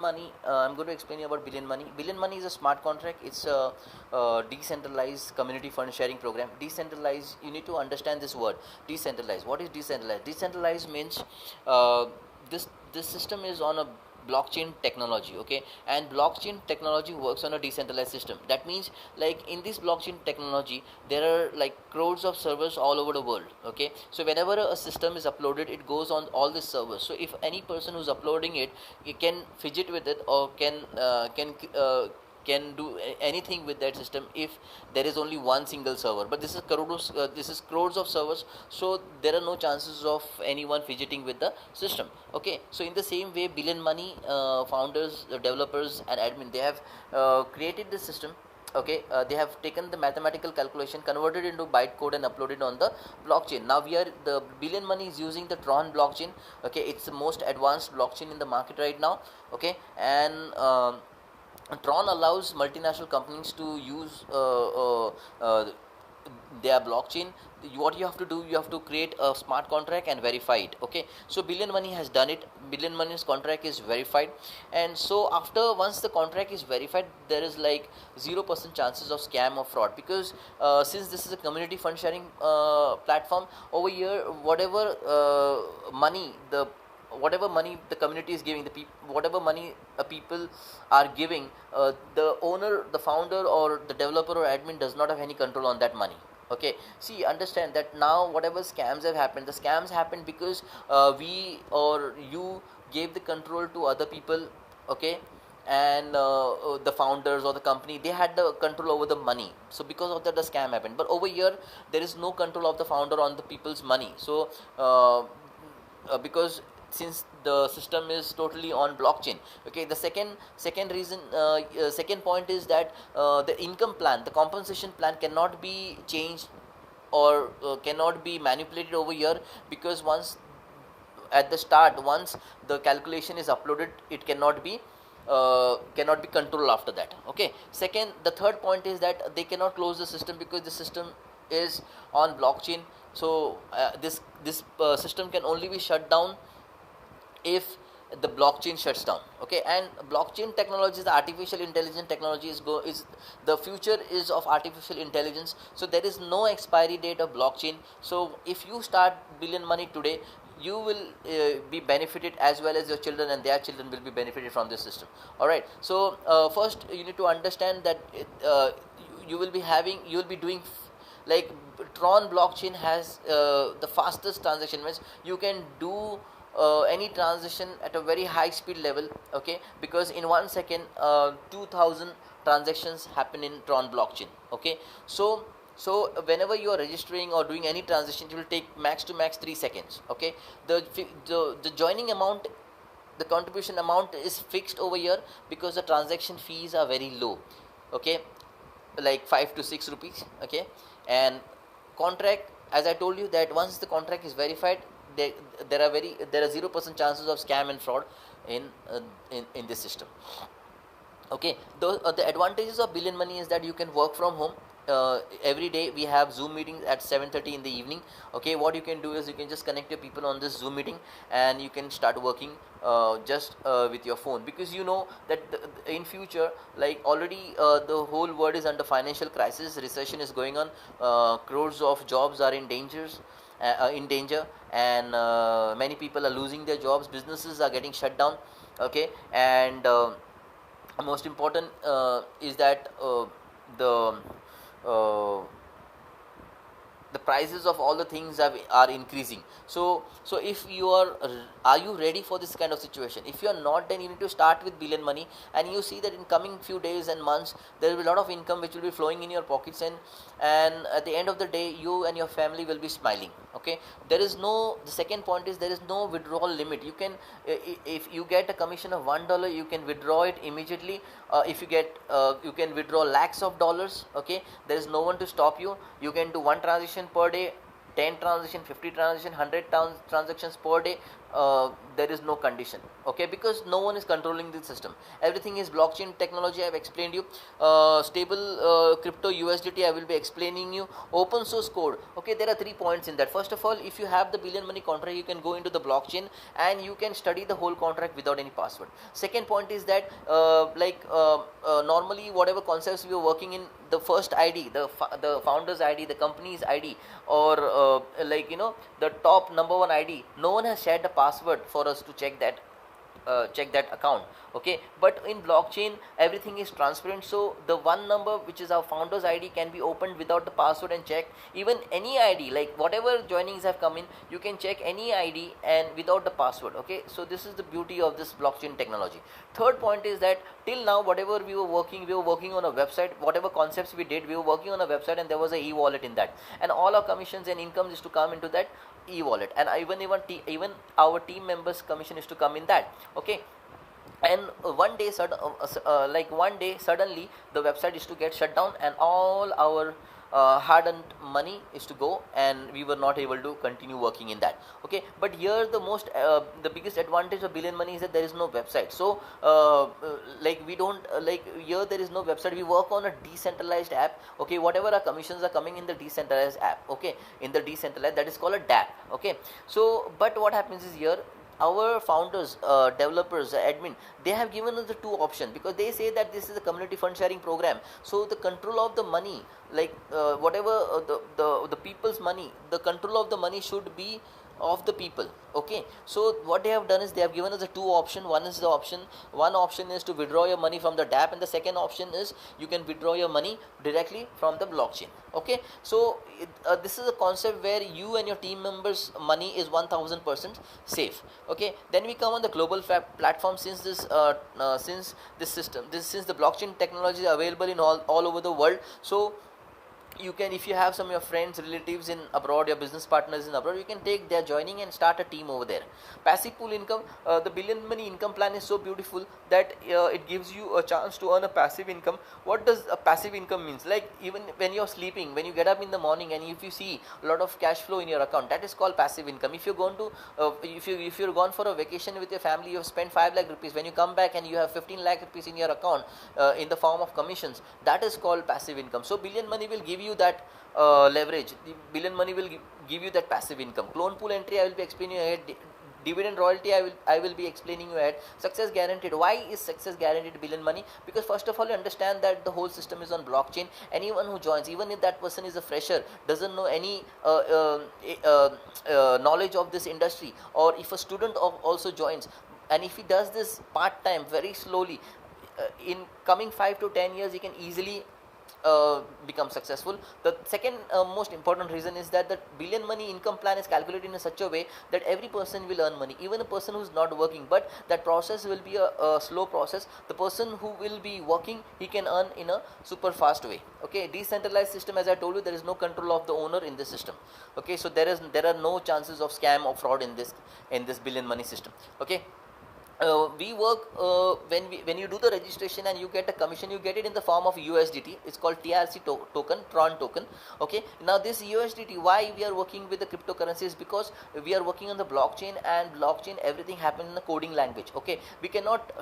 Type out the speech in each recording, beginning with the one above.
Money, I'm going to explain you about Billion Money. Billion Money is a smart contract. It's a, decentralized community fund sharing program. Decentralized, you need to understand this word. Decentralized. What is decentralized? Decentralized means uh, this system is on a blockchain technology, okay, and blockchain technology works on a decentralized system. That means, like, in this blockchain technology there are like crores of servers all over the world, okay. So whenever a system is uploaded, it goes on all these servers. So if any person who's uploading it, you can fidget with it, or can do anything with that system if there is only one single server. But this is crores of servers, so there are no chances of anyone fidgeting with the system, okay. So in the same way, Billion Money founders, developers and admin, they have created this system, okay. They have taken the mathematical calculation, converted into bytecode and uploaded on the blockchain. Now the Billion Money is using the Tron blockchain, okay. It's the most advanced blockchain in the market right now, okay. And Tron allows multinational companies to use their blockchain. What you have to do, you have to create a smart contract and verify it, okay. So Billion Money has done it. Billion Money's contract is verified, and so after once the contract is verified, there is like 0% chances of scam or fraud, because since this is a community fund sharing platform, over here whatever money the community is giving, whatever money people are giving, the owner, the founder or the developer or admin does not have any control on that money, okay. See, understand that now whatever scams have happened, the scams happened because we or you gave the control to other people, okay. And the founders or the company, they had the control over the money, so because of that the scam happened. But over here there is no control of the founder on the people's money. So because since the system is totally on blockchain, okay. The second point is that the income plan, the compensation plan cannot be changed or cannot be manipulated over here, because at the start, once the calculation is uploaded, it cannot be controlled after that, okay. The third point is that they cannot close the system, because the system is on blockchain. So this system can only be shut down if the blockchain shuts down, okay. And blockchain technology, the artificial intelligence technology is the future is of artificial intelligence. So there is no expiry date of blockchain. So if you start Billion Money today, you will be benefited, as well as your children and their children will be benefited from this system, all right. So first you need to understand that you will be doing like Tron blockchain has the fastest transaction, means you can do any transaction at a very high speed level, okay, because in 1 second 2000 transactions happen in Tron blockchain, okay. So whenever you are registering or doing any transaction, it will take max to max 3 seconds, okay. The joining amount, the contribution amount is fixed over here, because the transaction fees are very low, okay, like 5 to 6 rupees, okay. And contract, as I told you, that once the contract is verified, there there are 0% chances of scam and fraud in this system, okay. The advantages of Billion Money is that you can work from home. Every day we have Zoom meetings at 7:30 in the evening, okay. What you can do is you can just connect your people on this Zoom meeting, and you can start working just with your phone, because you know that in future, like, already the whole world is under financial crisis, recession is going on, crores of jobs are in danger, and many people are losing their jobs, businesses are getting shut down, okay. And most important is that the uh, the prices of all the things are increasing. So if are you ready for this kind of situation? If you are not, then you need to start with Billion Money, and you see that in coming few days and months there will be a lot of income which will be flowing in your pockets, and at the end of the day you and your family will be smiling, okay. The second point is there is no withdrawal limit. You can if you get a commission of $1, you can withdraw it immediately. If you can withdraw lakhs of dollars, okay. There is no one to stop you. You can do one transaction per day, 10 transaction, 50 transaction, 100 transactions per day, there is no condition, okay, because no one is controlling the system. Everything is blockchain technology. I have explained you. Stable crypto USDT, I will be explaining you. Open source code, okay, there are 3 points in that. First of all, if you have the billion money contract, you can go into the blockchain and you can study the whole contract without any password. Second point is that normally whatever concepts we are working in, the first ID, the founder's ID, the company's ID, or the top number one ID, no one has shared the password for us to check that account, okay. But in blockchain everything is transparent, so the one number which is our founder's ID can be opened without the password and checked. Even any ID, like whatever joinings have come in, you can check any ID and without the password, okay. So this is the beauty of this blockchain technology. Third point is that till now whatever we were working on a website. Whatever concepts we did, we were working on a website and there was a e-wallet in that, and all our commissions and incomes is to come into that e-wallet, and even our team members commission is to come in that, okay. And one day suddenly the website is to get shut down and all our hard-earned money is to go, and we were not able to continue working in that, okay. But here the biggest advantage of billion money is that there is no website. So we don't here there is no website. We work on a decentralized app, okay. Whatever our commissions are coming in the decentralized app, okay, in the decentralized, that is called a DApp, okay. So but what happens is here our founders, developers, admin, they have given us the two options, because they say that this is a community fund sharing program. So the control of the money, whatever the people's money, the control of the money should be of the people, okay. So what they have done is they have given us the two option. One option is to withdraw your money from the DApp, and the second option is you can withdraw your money directly from the blockchain, okay. So this is a concept where you and your team members money is 1000% safe, okay. Then we come on the global platform. Since the blockchain technology is available in all over the world, so you can, if you have some of your friends, relatives in abroad, your business partners in abroad, you can take their joining and start a team over there. Passive pool income, the billion money income plan is so beautiful that it gives you a chance to earn a passive income. What does a passive income means? Like even when you're sleeping, when you get up in the morning and if you see a lot of cash flow in your account, that is called passive income. If you're going to if you're gone for a vacation with your family, you have spent 5 lakh rupees, when you come back and you have 15 lakh rupees in your account in the form of commissions, that is called passive income. So billion money will give you that leverage. The billion money will give you that passive income. Clone pool entry, I will be explaining you ahead. Dividend royalty, I will be explaining you ahead. Success guaranteed. Why is success guaranteed billion money? Because first of all, you understand that the whole system is on blockchain. Anyone who joins, even if that person is a fresher, doesn't know any knowledge of this industry, or if a student also joins, and if he does this part time very slowly, in coming 5 to 10 years he can easily become successful. The second most important reason is that the billion money income plan is calculated in such a way that every person will earn money, even a person who is not working, but that process will be a slow process. The person who will be working, he can earn in a super fast way, okay. Decentralized system, as I told you, there is no control of the owner in this system, okay. So there are no chances of scam or fraud in this billion money system, okay. We work when you do the registration and you get a commission, you get it in the form of USDT. It's called TRC token, Tron token, okay. Now this USDT, why we are working with the cryptocurrencies? Because we are working on the blockchain, and blockchain everything happens in the coding language, okay. We cannot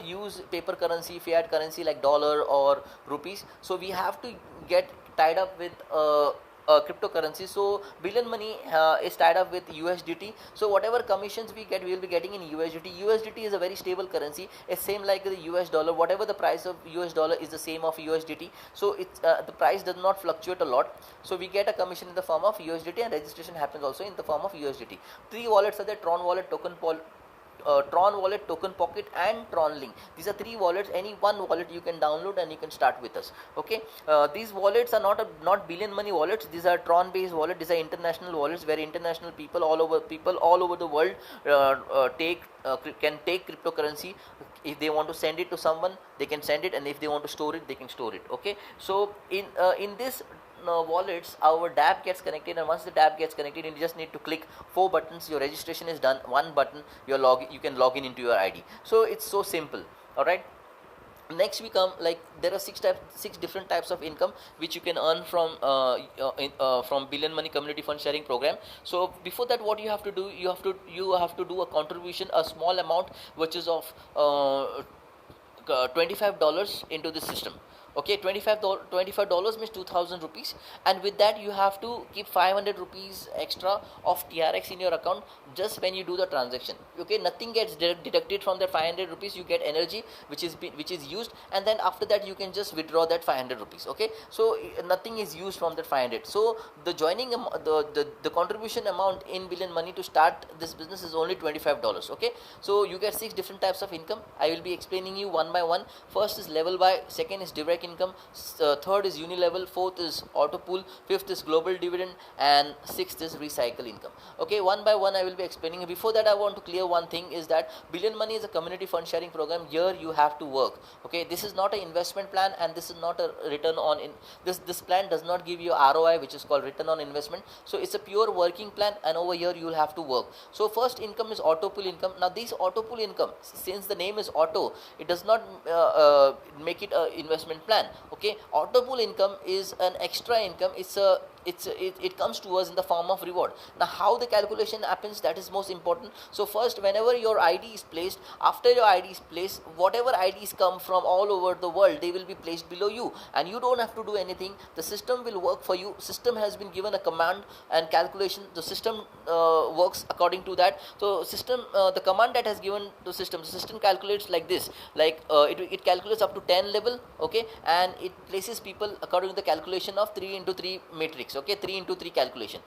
use paper currency, fiat currency like dollar or rupees, so we have to get tied up with cryptocurrency. So billion money is tied up with USDT. So whatever commissions we get, we will be getting in USDT. USDT is a very stable currency. It's same like the US dollar. Whatever the price of US dollar is the same of USDT. So it's the price does not fluctuate a lot. So we get a commission in the form of USDT, and registration happens also in the form of USDT. 3 wallets are there: Tron wallet, Tron wallet, Token Pocket, and Tron Link. These are 3 wallets. Any one wallet you can download and you can start with us, okay. These wallets are not billion money wallets. These are Tron based wallets. These are international wallets where international people all over the world can take cryptocurrency. If they want to send it to someone, they can send it, and if they want to store it, they can store it, okay. So in this wallets, our DApp gets connected, and once the DApp gets connected, you just need to click 4 buttons. Your registration is done. 1 button, you can log in into your ID. So it's so simple, all right. Next we come, like there are six different types of income which you can earn from from Billion Money Community Fund Sharing Program. So before that, what you have to do, you have to do a contribution, a small amount, which is of $25 into the system. Okay, $25 means 2000 rupees, and with that you have to keep 500 rupees extra of TRX in your account just when you do the transaction. Okay, nothing gets deducted from that 500 rupees. You get energy which is used, and then after that you can just withdraw that 500 rupees. Okay, so nothing is used from that 500. So the joining the contribution amount in Billion Money to start this business is only $25. Okay, so you get six different types of income. I will be explaining you one by one. First is level by, second is direct income, third is unilevel, fourth is auto pool, fifth is global dividend, and sixth is recycle income. Okay, one by one I will be explaining. Before that, I want to clear one thing, is that Billion Money is a community fund sharing program. Here you have to work. Okay, this is not an investment plan, and this is not a return on in this plan does not give you ROI, which is called return on investment. So it's a pure working plan, and over here you will have to work. So first income is auto pool income. Now this auto pool income, since the name is auto, it does not make it a investment plan. Okay, auto pool income is an extra income. It comes to us in the form of reward. Now how the calculation happens, that is most important. So first, whenever your ID is placed, after your ID is placed, whatever IDs come from all over the world, they will be placed below you, and you don't have to do anything. The system will work for you. System has been given a command and calculation. The system works according to that. So system, the command that has given the system calculates like this, like it calculates up to 10 level. Okay, and it places people according to the calculation of 3 into 3 matrix. Okay, 3 into 3 calculation.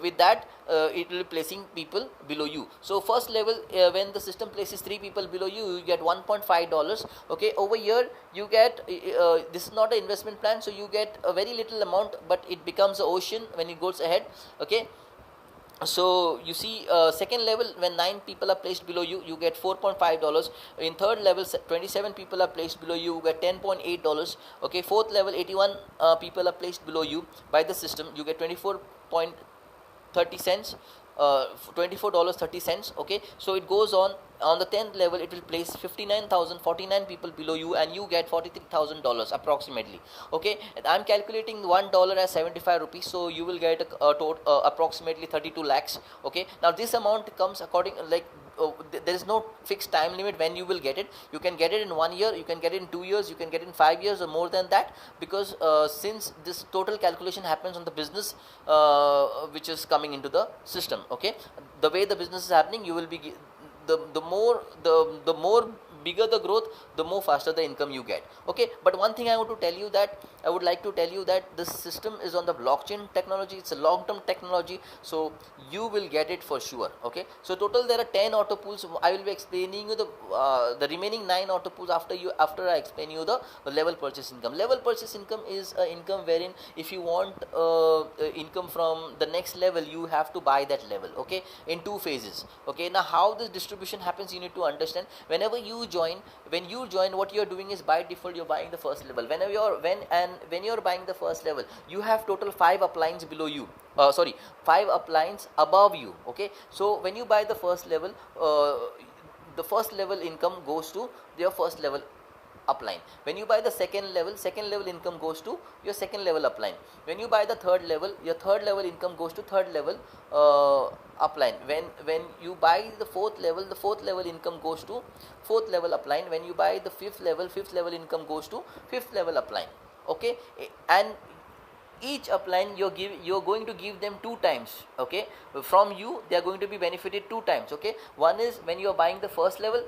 With that, it will be placing people below you. So first level, when the system places 3 people below you, you get $1.5. Okay, over here you get this is not an investment plan, so you get a very little amount, but it becomes an ocean when it goes ahead. Okay, so you see, second level, when 9 people are placed below you, you get $4.5. In third level, 27 people are placed below you, get $10.8. Okay, fourth level, 81 people are placed below you by the system, you get 24.30 cents, $24.30. Okay, so it goes on the 10th level, it will place 59,049 people below you, and you get $43,000 approximately. Okay, and I'm calculating $1 as 75 rupees, so you will get a total approximately 32 lakhs. Okay, now this amount comes according, like there is no fixed time limit when you will get it. You can get it in 1 year, you can get it in 2 years, you can get it in 5 years, or more than that, because since this total calculation happens on the business which is coming into the system. Okay, the way the business is happening, you will be the more bigger the growth, the more faster the income you get. Okay, but one thing I would like to tell you that this system is on the blockchain technology. It's a long-term technology, so you will get it for sure. Okay, so total there are 10 auto pools. I will be explaining you the remaining 9 auto pools after I explain you the level purchase income. Level purchase income is an income wherein if you want income from the next level, you have to buy that level. Okay, in 2 phases. Okay, now how this distribution happens, you need to understand. When you join, what you're doing is by default you're buying the first level. When you're buying the first level, you have total 5 uplines below you. 5 uplines above you. Okay, so when you buy the first level income goes to your first level upline. When you buy the second level income goes to your second level upline. When you buy the third level, your third level income goes to third level upline. When you buy the fourth level income goes to fourth level upline. When you buy the fifth level income goes to fifth level upline. Okay, and each upline you're going to give them 2 times. Okay, from you they are going to be benefited 2 times. Okay, one is when you are buying the first level,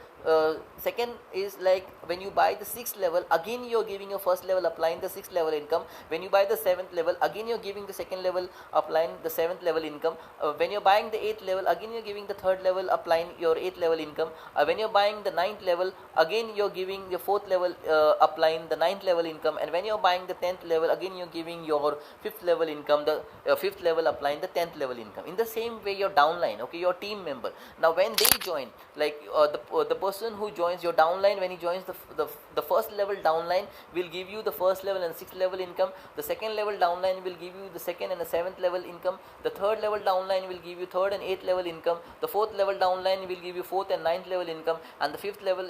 second is like when you buy the 6th level, again you're giving your first level upline the 6th level income. When you buy the 7th level, again you're giving the second level upline the 7th level income. When you're buying the 8th level, again you're giving the third level upline your 8th level income. When you're buying the 9th level, again you're giving your 4th level upline the 9th level income. And when you're buying the 10th level, again you're giving your fifth level income, the fifth level applying the 10th level income. In the same way your downline, okay, your team member, now when they join, like the person who joins your downline, when he joins the first level downline will give you the first level and sixth level income, the second level downline will give you the second and the seventh level income, the third level downline will give you third and eighth level income, the fourth level downline will give you fourth and ninth level income, and the fifth level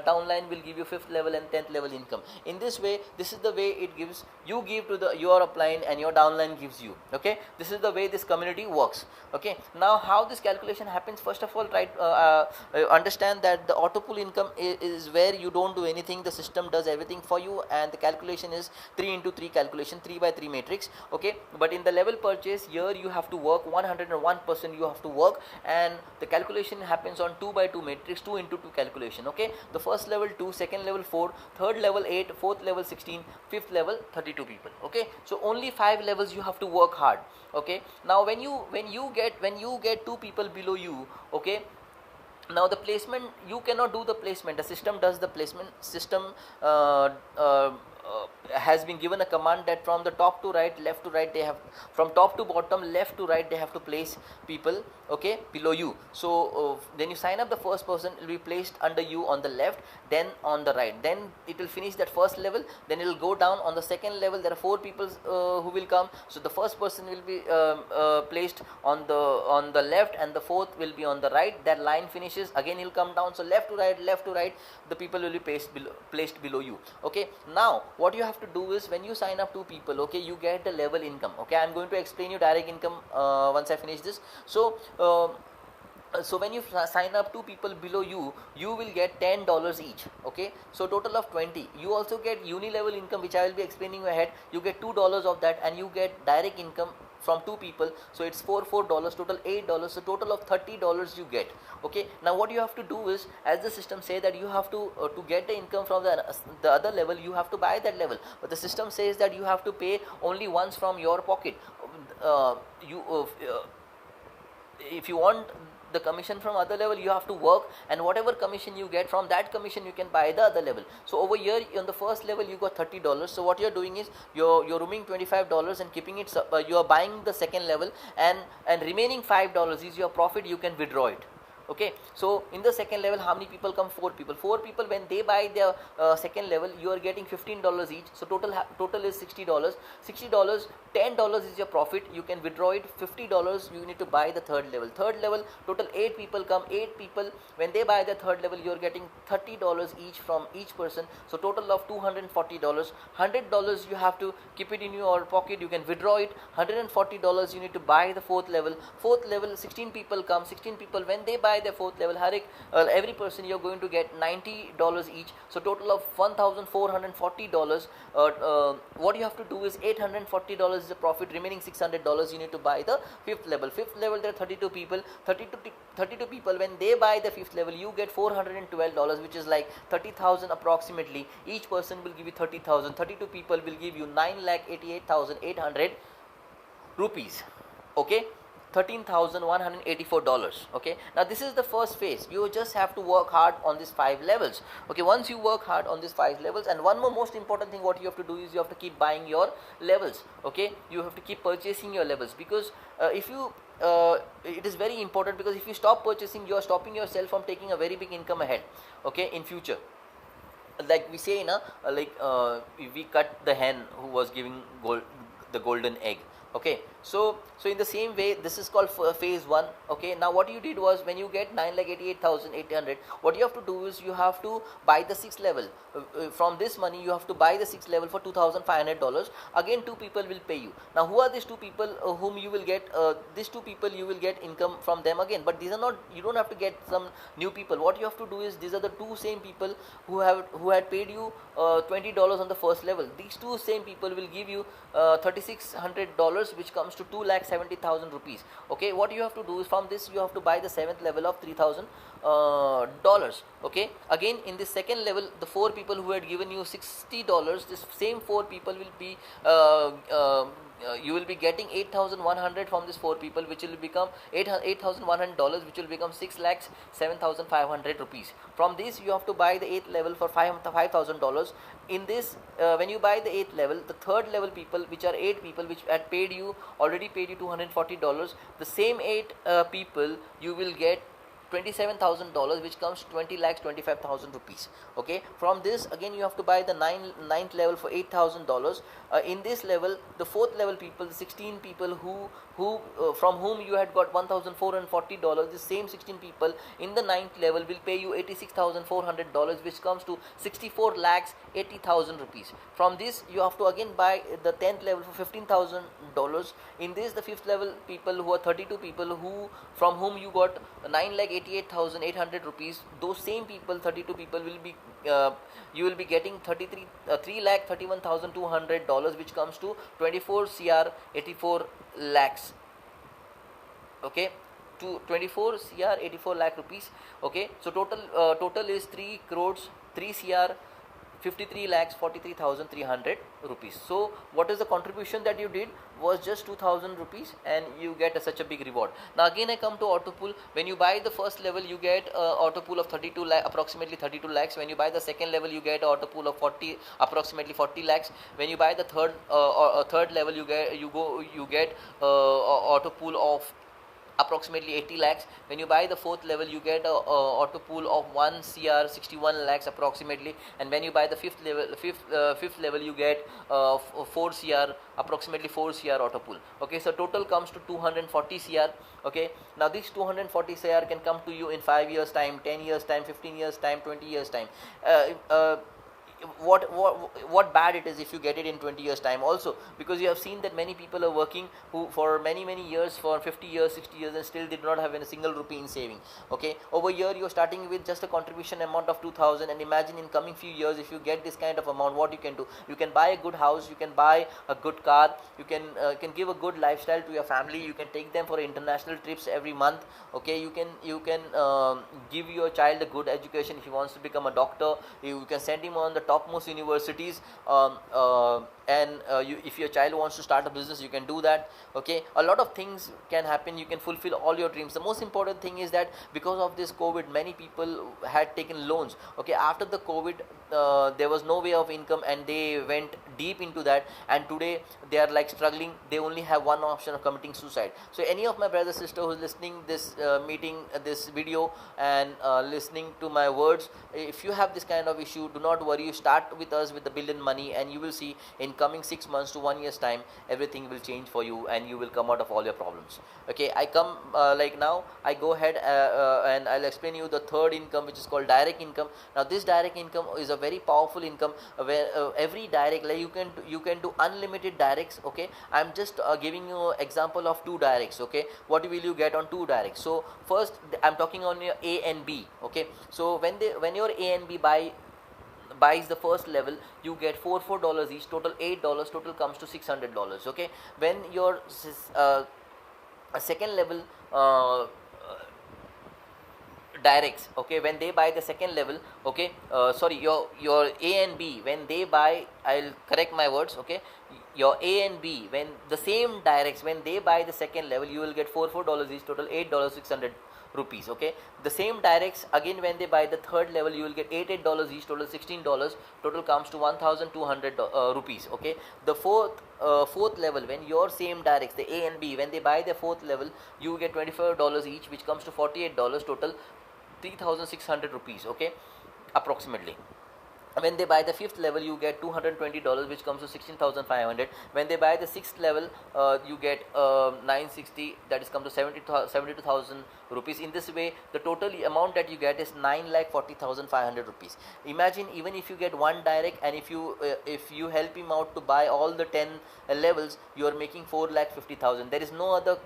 downline will give you fifth level and 10th level income. In this way, this is the way it gives, you give to the your upline and your downline gives you. Okay, this is the way this community works. Okay, now how this calculation happens, first of all, try understand that the auto pool income is where you don't do anything, the system does everything for you, and the calculation is 3 into 3 calculation, 3 by 3 matrix. Okay, but in the level purchase, here you have to work 101%, you have to work, and the calculation happens on 2 by 2 matrix, 2 into 2 calculation. Okay, the first level 2, second level 4, third level 8, fourth level 16, fifth level 32 people. Okay, so only 5 levels you have to work hard. Okay, now when you get 2 people below you, okay, now the placement, you cannot do the placement, the system does the placement. System has been given a command that from the top to right, left to right, they have, from top to bottom, left to right, they have to place people, okay, below you. So then you sign up, the first person will be placed under you on the left, then on the right, then it will finish that first level, then it will go down. On the second level there are 4 people who will come, so the first person will be placed on the left, and the fourth will be on the right. That line finishes, again he'll come down, so left to right, the people will be placed below you. Okay, now what you have to do is, when you sign up 2 people, okay, you get the level income. Okay, I'm going to explain you direct income once I finish this. So when you sign up 2 people below you, you will get $10 each. Okay, so total of 20. You also get uni level income, which I will be explaining ahead. You get $2 of that, and you get direct income from 2 people, so it's $4, total $8, so total of $30 you get. Okay, now what you have to do is, as the system say that you have to get the income from the other level, you have to buy that level, but the system says that you have to pay only once from your pocket. If you want the commission from other level, you have to work, and whatever commission you get from that commission, you can buy the other level. So over here on the first level you got $30, so what you're doing is you're rooming $25 and keeping it, you are buying the second level, and remaining $5 is your profit, you can withdraw it. Okay, so in the second level, how many people come? 4 people. 4 people, when they buy their second level, you are getting $15 each, so total is $60. $10 is your profit, you can withdraw it. $50 you need to buy the third level. Third level, total 8 people come. 8 people, when they buy the third level, you are getting $30 each from each person, so total of $240. $100 you have to keep it in your pocket, you can withdraw it. $140 you need to buy the fourth level. Fourth level, 16 people come. 16 people, when they buy the fourth level, every person you're going to get $90 each, so total of $1,440. What you have to do is $840 is the profit, remaining $600 you need to buy the fifth level. Fifth level, there are 32 people. 32 people, when they buy the fifth level, you get $412, which is like 30,000 approximately. Each person will give you 30,000. 32 people will give you 9,88,800 rupees. Okay, $13,184. Okay, now this is the first phase. You just have to work hard on these 5 levels. Okay, once you work hard on these 5 levels, and one more most important thing what you have to do is you have to keep buying your levels. Okay, you have to keep purchasing your levels, because if you it is very important, because if you stop purchasing, you are stopping yourself from taking a very big income ahead, okay, in future. Like we say, we cut the hen who was giving the golden egg. Okay, so in the same way, this is called phase 1. Okay, now what you did was, when you get 9,88,800, what you have to do is you have to buy the 6th level. From this money you have to buy the 6th level for $2,500. Again 2 people will pay you. Now who are these 2 people whom you will get? These 2 people you will get income from them again, but these are not, you don't have to get some new people. What you have to do is, these are the 2 same people who had paid you $20 on the first level. These 2 same people will give you $3,600, which comes comes to 2,70,000 rupees. Okay, what you have to do is from this you have to buy the 7th level of $3,000. Okay, again in this second level, the 4 people who had given you $60, this same 4 people will be you will be getting 8,100 from these 4 people, which will become $8,100, which will become 6,07,500 rupees. From this you have to buy the 8th level for $5,000. In this, when you buy the 8th level, the 3rd level people, which are 8 people which had already paid you $240, the same 8 people you will get $27,000, which comes to 20,25,000 rupees. Okay, from this again you have to buy the 9th level for $8,000. In this level, the 4th level people, the 16 people who from whom you had got $1,440, the same 16 people in the 9th level will pay you $86,400, which comes to 64,80,000 rupees. From this you have to again buy the 10th level for $15,000. In this, the 5th level people, who are 32 people from whom you got 9,88,800 rupees, those same people, 32 people, will be you will be getting 3,31,200, which comes to 24 crore 84 lakhs. Okay, to 24 crore 84 lakh rupees. Okay, so total is 3 crores 3 crore 53 lakhs 43,300 rupees. So what is the contribution that you did was just 2,000 rupees, and you get such a big reward. Now again I come to auto pool. When you buy the first level, you get auto pool of approximately 32 lakhs. When you buy the second level, you get auto pool of approximately 40 lakhs. When you buy the third level, you get auto pool of approximately 80 lakhs. When you buy the 4th level, you get a auto pool of 1 crore 61 lakhs approximately. And when you buy the 5th level, you get 4 crore approximately 4 crore auto pool. Okay, so total comes to 240 crore. Okay, now this 240 crore can come to you in 5 years time, 10 years time, 15 years time, 20 years time. What bad it is if you get it in 20 years time also, because you have seen that many people are working who for many years, for 50 years, 60 years, and still did not have a single rupee in saving. Okay, over here you are starting with just a contribution amount of 2,000, and imagine in coming few years, if you get this kind of amount, what you can do. You can buy a good house, you can buy a good car, you can give a good lifestyle to your family, you can take them for international trips every month. Okay, you can give your child a good education. If he wants to become a doctor, you can send him on the topmost universities, if your child wants to start a business, you can do that. Okay, a lot of things can happen. You can fulfill all your dreams. The most important thing is that because of this COVID, many people had taken loans. Okay, after the COVID, there was no way of income, and they went deep into that, and today they are like struggling. They only have one option of committing suicide. So any of my brother, sister who is listening this this video, and listening to my words, if you have this kind of issue, do not worry. You start with us with the billion money, and you will see in coming 6 months to 1 year's time, everything will change for you, and you will come out of all your problems. Okay, I come like now I go ahead and I'll explain you the third income, which is called direct income. Now this direct income is a very powerful income, where every direct, like you can do unlimited directs. Okay, I'm just giving you example of 2 directs. Okay, what will you get on 2 directs? So first I'm talking on your A and B. Okay, so when your A and B buys the first level, you get $4 each, total $8, total comes to $600. Okay, when your second level directs, okay, when they buy the second level, okay, sorry, your A and B, when they buy, I'll correct my words. Okay, your A and B, when the same directs, when they buy the second level, you will get $4 each, total $8, 600 rupees. Okay, the same directs again, when they buy the third level, you will get $8 each, total $16, total comes to 1,200 rupees. Okay, the fourth level, when your same directs, the A and B, when they buy the fourth level, you get $25 each, which comes to $48, total 3,600 rupees. Okay, approximately. When they buy the fifth level, you get $220, which comes to 16,500. When they buy the sixth level, you get 960, that is come to 72,000 rupees. In this way, the total amount that you get is 9,40,500 rupees. Imagine, even if you get one direct, and if you help him out to buy all the 10 levels, you are making 4,50,000. There is no other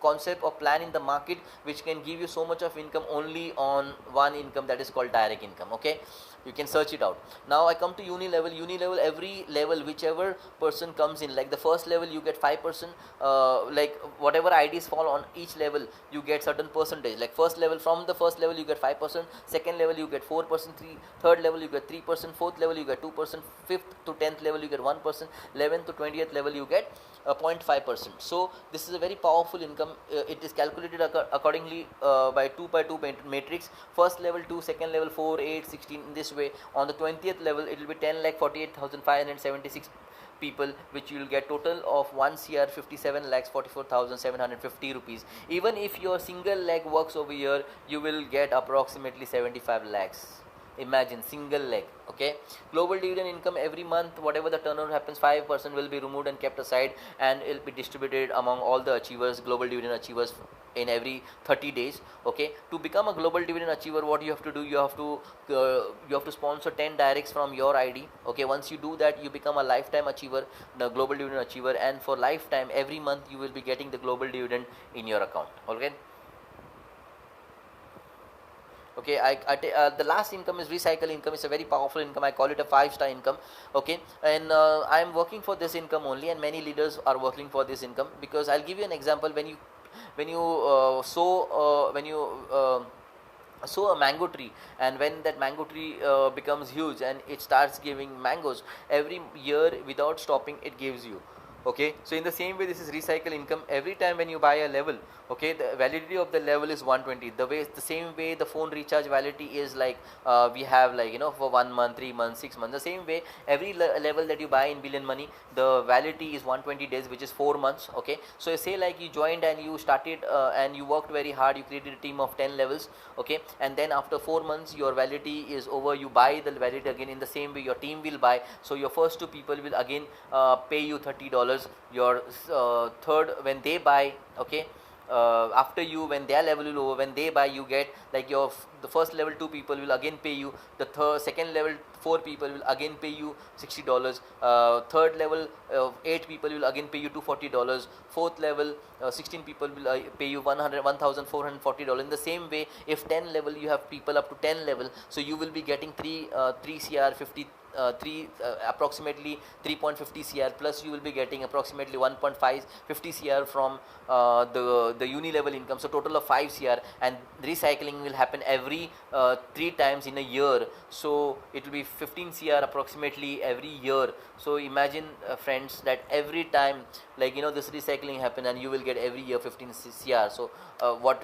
concept or plan in the market which can give you so much of income only on one income, that is called direct income. Okay, You can search it out. Now I come to uni level. Uni level, every level, whichever person comes in, like the first level you get 5%, like whatever IDs fall on each level you get certain percentage. Like first level, from the first level you get 5%, second level you get 4%, third level you get 3%, fourth level you get 2%, fifth to 10th level you get 1%, 11th to 20th level you get 0.5%. So this is a very powerful income. It is calculated accordingly by 2 by 2 matrix. First level 2, second level 4, 8, 16, in this way. On the 20th level it will be 10,48,576 people, which you will get total of 1 cr 57 lakhs 44,750 rupees. Even if your single leg works over here, you will get approximately 75 lakhs. Imagine, single leg. Okay, global dividend income, every month whatever the turnover happens, 5% will be removed and kept aside, and it will be distributed among all the achievers, global dividend achievers, in every 30 days. Okay, to become a global dividend achiever, what you have to do, you have to sponsor 10 directs from your ID. Okay, once you do that, you become a lifetime achiever, the global dividend achiever, and for lifetime, every month you will be getting the global dividend in your account. Okay. Okay, the last income is recycle income. It's a very powerful income. I call it a 5-star income. Okay, and I am working for this income only, and many leaders are working for this income, because I'll give you an example. When you sow a mango tree, and when that mango tree becomes huge and it starts giving mangoes every year without stopping, it gives you. Okay, so in the same way, this is recycle income. Every time when you buy a level, okay, the validity of the level is 120. The same way the phone recharge validity is like, we have, like, for 1 month, 3 months, 6 months. The same way, every level that you buy in Billion Money, the validity is 120 days, which is 4 months. Okay, so say like you joined and you started and you worked very hard, you created a team of 10 levels. Okay, and then after 4 months your validity is over, you buy the validity again. In the same way, your team will buy, so your first 2 people will again pay you $30. Your third, when they buy, okay, after you, when their level will over, when they buy, you get, like, the first level 2 people will again pay you, the second level 4 people will again pay you $60, third level 8 people will again pay you $240, fourth level 16 people will pay you $1,440. In the same way, if 10 level you have people up to 10 level, so you will be getting 3 cr 50 approximately 3.50 cr, plus you will be getting approximately 1.50 cr from the uni level income. So total of 5 cr, and recycling will happen every 3 times in a year, so it will be 15 cr approximately every year. So imagine, friends, that every time, like, this recycling happen, and you will get every year 15 cr. So what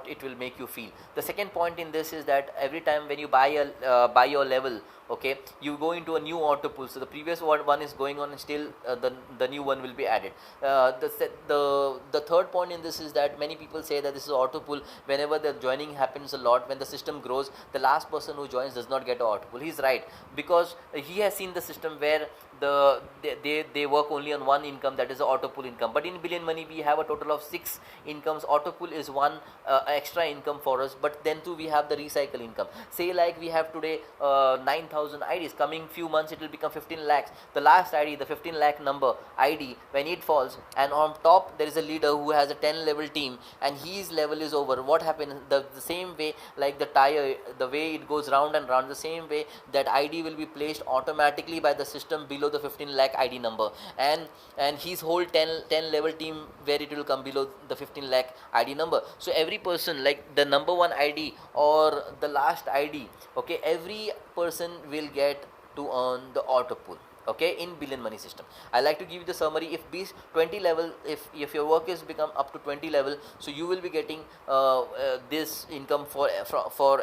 it will make you feel. The second point in this is that every time when you buy your level, okay, you go into a new auto pool. So the previous one is going on, and still the new one will be added. The third point in this is that many people say that this is auto pool. Whenever the joining happens a lot, when the system grows, the last person who joins does not get an auto pool. He's right, because he has seen the system where they work only on one income, that is the auto pool income. But in Billion Money, we have a total of 6 incomes. Auto pool is one extra income for us, but then too we have the recycle income. Say like we have today 9,000 IDs. Coming few months it will become 15 lakhs. The last ID, the 15 lakh number ID, when it falls, and on top there is a leader who has a 10 level team, and his level is over, what happens? The same way, like the tire, the way it goes round and round, the same way that ID will be placed automatically by the system below the 15 lakh ID number, and his whole 10 level team, where it will come below the 15 lakh ID number. So every person, like the number 1 ID or the last ID, okay, every person will get to earn the auto pool, okay, in Billion Money system. I like to give you the summary. If these 20 level, if your work is become up to 20 level, so you will be getting this income for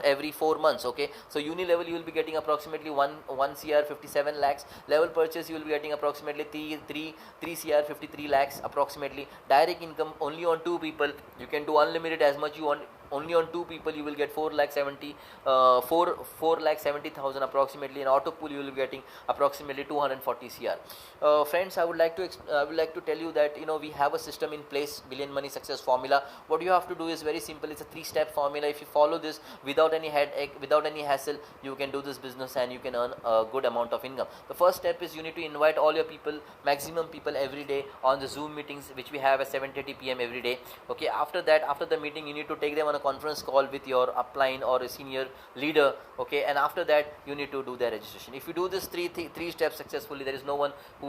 every 4 months. Okay, so uni level you will be getting approximately 1 cr 57 lakhs. Level purchase you will be getting approximately 3 cr 53 lakhs approximately. Direct income only on 2 people, you can do unlimited as much you want. Only on 2 people you will get 4,70,000 approximately. In auto pool you will be getting approximately 240 cr. Friends, I would like to tell you that we have a system in place, Billion Money success formula. What you have to do is very simple. It's a 3-step formula. If you follow this without any headache, without any hassle, you can do this business and you can earn a good amount of income. The first step is you need to invite all your people, maximum people, every day on the Zoom meetings which we have at 7:30 p.m. every day. Okay, after that, after the meeting, you need to take them on on a conference call with your upline or a senior leader, okay, and after that you need to do the registration. If you do this three steps successfully, there is no one who